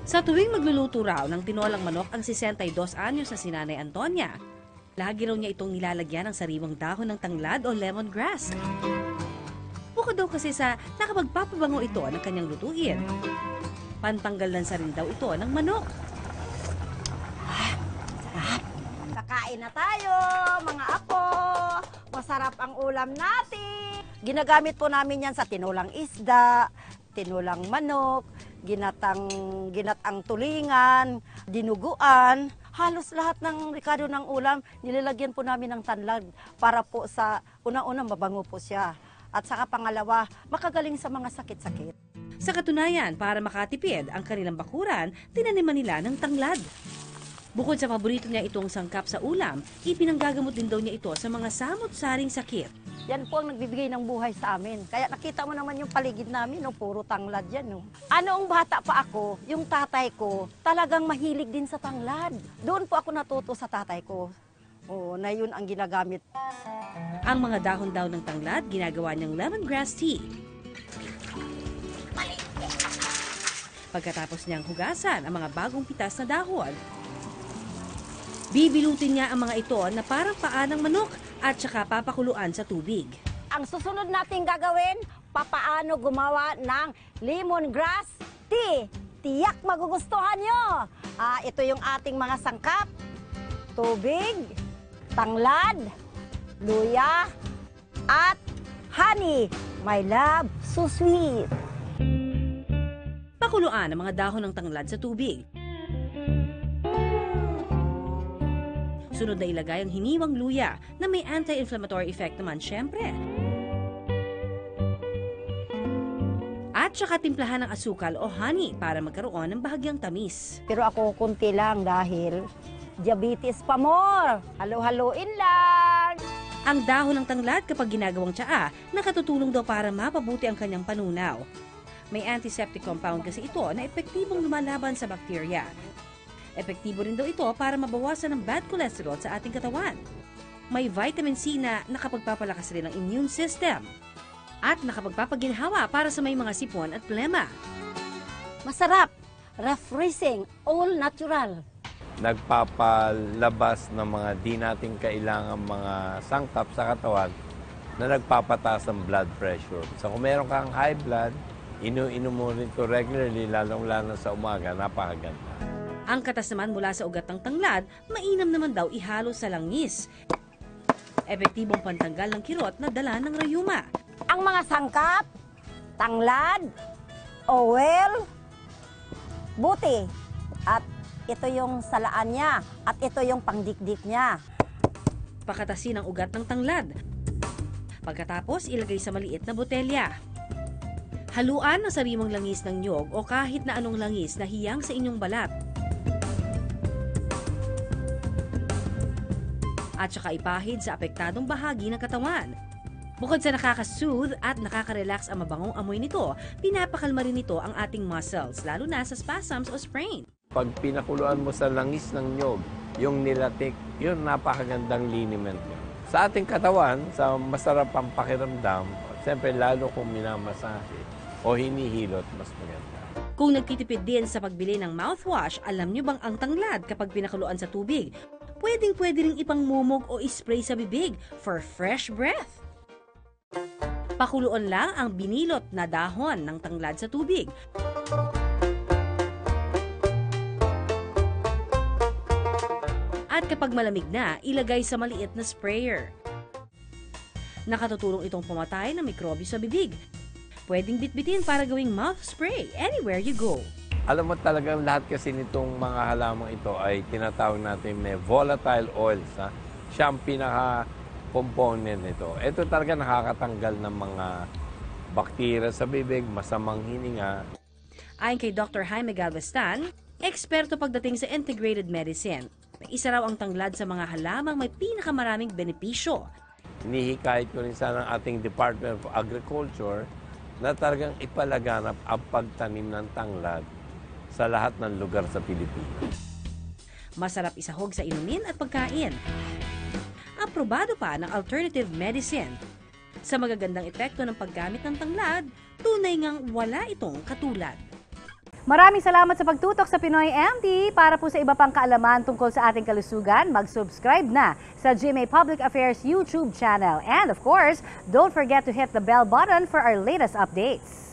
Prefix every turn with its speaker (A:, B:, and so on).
A: Sa tuwing magluluto raw ng tinolang manok ang 62 anyos na si Nanay Antonia, lagi raw niya itong nilalagyan ng sariwang dahon ng tanglad o lemongrass. Bukod daw kasi sa nakapagpapabango ito ng kanyang lutuin, pantanggal lang sa rin daw ito ng manok.
B: Sarap! Kakain na tayo, mga apo! Masarap ang ulam natin! Ginagamit po namin yan sa tinulang isda, tinulang manok, ginatang tulingan, dinuguan. Halos lahat ng rekado ng ulam, nilalagyan po namin ng tanglad para po sa unang-unang mabango po siya. At saka pangalawa, makagaling sa mga sakit-sakit.
A: Sa katunayan, para makatipid ang kanilang bakuran, tinaniman nila ng tanglad. Bukod sa paborito niya itong sangkap sa ulam, ipinanggagamot din daw niya ito sa mga samot-saring sakit.
B: Yan po ang nagbibigay ng buhay sa amin. Kaya nakita mo naman yung paligid namin, no? Puro tanglad yan. No? Anoong bata pa ako, yung tatay ko, talagang mahilig din sa tanglad. Doon po ako natuto sa tatay ko. Na yun ang ginagamit.
A: Ang mga dahon daw ng tanglad, ginagawa niyang lemongrass tea. Pagkatapos niyang hugasan ang mga bagong pitas na dahon, bibilutin niya ang mga ito na parang paa ng manok at saka papakuluan sa tubig.
B: Ang susunod nating gagawin, papaano gumawa ng lemongrass tea. Tiyak magugustuhan nyo. Ito yung ating mga sangkap. Tubig, tanglad, luya, at honey. My love, so sweet.
A: Pakuluan ang mga dahon ng tanglad sa tubig. Sunod na ilagay ang hiniwang luya na may anti-inflammatory effect naman syempre. At saka timplahan ng asukal o honey para magkaroon ng bahagyang tamis.
B: Pero ako kunti lang dahil diabetes pa more. Halo-haloin lang.
A: Ang dahon ng tanglad kapag ginagawang tsaa, nakatutulong daw para mapabuti ang kanyang panunaw. May antiseptic compound kasi ito na epektibong lumalaban sa bakterya. Epektibo rin daw ito para mabawasan ang bad cholesterol sa ating katawan. May vitamin C na nakapagpapalakas rin ng immune system at nakapagpapaginhawa para sa may mga sipon at plema.
B: Masarap, refreshing, all natural.
C: Nagpapalabas ng mga di natin kailangan mga sangkap sa katawan na nagpapataas ng blood pressure. So kung meron kang high blood, inu-inom mo rin ito regularly, lalong-lalo sa umaga, napakaganda.
A: Ang katas naman mula sa ugat ng tanglad, mainam naman daw ihalo sa langis. Epektibong pantanggal ng kirot na dala ng rayuma.
B: Ang mga sangkap, tanglad, oil, buti, at ito yung salaan niya, at ito yung pangdikdik niya.
A: Pakatasin ang ugat ng tanglad. Pagkatapos, ilagay sa maliit na botelya. Haluan ang sariwang langis ng niyog o kahit na anong langis na hiyang sa inyong balat. At saka ipahid sa apektadong bahagi ng katawan. Bukod sa nakaka-soothe at nakaka-relax ang mabangong amoy nito, pinapakalma rin nito ang ating muscles, lalo na sa spasms o sprain.
C: Pag pinakuluan mo sa langis ng nyog, yung nilatik, yun napakagandang liniment yun. Sa ating katawan, sa masarap ang pakiramdam, siyempre lalo kung minamasahe o hinihilot, mas maganda.
A: Kung nagtitipid din sa pagbili ng mouthwash, alam nyo bang ang tanglad kapag pinakuluan sa tubig, pwedeng-pwede ring ipangmumog o ispray sa bibig for fresh breath. Pakuluan lang ang binilot na dahon ng tanglad sa tubig. At kapag malamig na, ilagay sa maliit na sprayer. Nakatutulong itong pumatay ng mikrobyo sa bibig. Pwedeng bitbitin para gawing mouth spray anywhere you go.
C: Alam mo talagang lahat kasi nitong mga halamang ito ay tinatawag natin may volatile oils. Ha? Siya ang pinaka-component nito. Ito talaga nakakatanggal ng mga bakterya sa bibig, masamang hininga.
A: Ayon kay Dr. Jaime Galvestan, eksperto pagdating sa integrated medicine. Isa raw ang tanglad sa mga halamang may pinakamaraming benepisyo.
C: Hinihikayat ko rin sana ang ating Department of Agriculture na talagang ipalaganap ang pagtanim ng tanglad sa lahat ng lugar sa Pilipinas.
A: Masarap isahog sa inumin at pagkain. Aprobado pa ng alternative medicine. Sa magagandang epekto ng paggamit ng tanglad, tunay ngang wala itong katulad.
D: Maraming salamat sa pagtutok sa Pinoy MT. Para po sa iba pang kaalaman tungkol sa ating kalusugan, mag-subscribe na sa GMA Public Affairs YouTube channel. And of course, don't forget to hit the bell button for our latest updates.